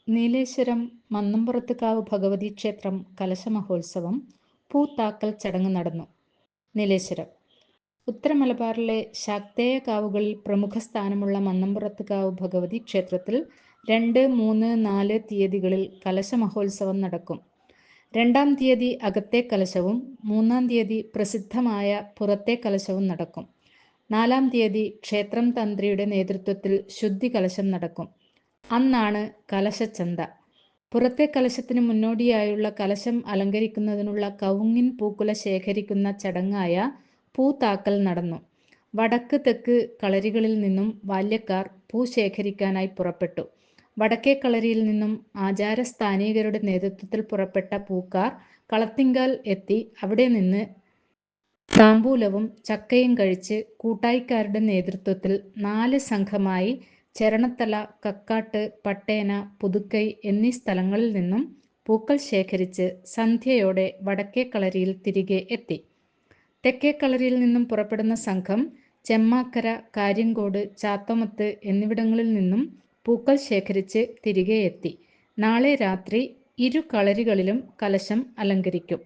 നീലേശ്വരം മന്നംപുറത്തുകാവ് ഭഗവതി ക്ഷേത്രം കലശമഹോത്സവം പൂത്താക്കൽ ചടങ്ങ് നടന്നു. നീലേശ്വരം ഉത്തര മലബാറിലെ ശാക്തേയ കാവുകളിൽ പ്രമുഖ സ്ഥാനമുള്ള മന്നംപുറത്തുകാവ് ഭഗവതി ക്ഷേത്രത്തിൽ 2, 3, 4 തീയതികളിൽ കലശമഹോത്സവം നടക്കും. 2-ാം തീയതി അകത്തെ കലശവും 3-ാം തീയതി പ്രസിദ്ധമായ പുറത്തെ കലശവും നടക്കും. 4-ാം തീയതി ക്ഷേത്രം തന്ത്രിയുടെ നേതൃത്വത്തിൽ ശുദ്ധി കലശം നടക്കും. അന്നാണ് കലശച്ചന്ത. പുറത്തെ കലശത്തിന് മുന്നോടിയായുള്ള കലശം അലങ്കരിക്കുന്നതിനുള്ള കവുങ്ങിൻ പൂക്കുല ശേഖരിക്കുന്ന ചടങ്ങായ പൂത്താക്കൽ നടന്നു. വടക്ക് തെക്ക് കളരികളിൽ നിന്നും ബാല്യക്കാർ പൂ ശേഖരിക്കാനായി പുറപ്പെട്ടു. വടക്കേ കളരിയിൽ നിന്നും ആചാരസ്ഥാനീകരുടെ നേതൃത്വത്തിൽ പുറപ്പെട്ട പൂക്കാർ കളത്തിങ്കാൽ എത്തി അവിടെ നിന്ന് താമ്പൂലവും ചക്കയും കഴിച്ച് കൂട്ടായിക്കാരുടെ നേതൃത്വത്തിൽ 4 സംഘമായി ചെരണത്തല, കക്കാട്ട്, പട്ടേന, പുതുക്കൈ എന്നീ സ്ഥലങ്ങളിൽ നിന്നും പൂക്കൾ ശേഖരിച്ച് സന്ധ്യയോടെ വടക്കേ കളരിയിൽ തിരികെ എത്തി. തെക്കേ കളരിയിൽ നിന്നും പുറപ്പെടുന്ന സംഘം ചെമ്മാക്കര, കാര്യങ്കോട്, ചാത്തമത്ത് എന്നിവിടങ്ങളിൽ നിന്നും പൂക്കൾ ശേഖരിച്ച് തിരികെ എത്തി. നാളെ രാത്രി 2 കളരികളിലും കലശം അലങ്കരിക്കും.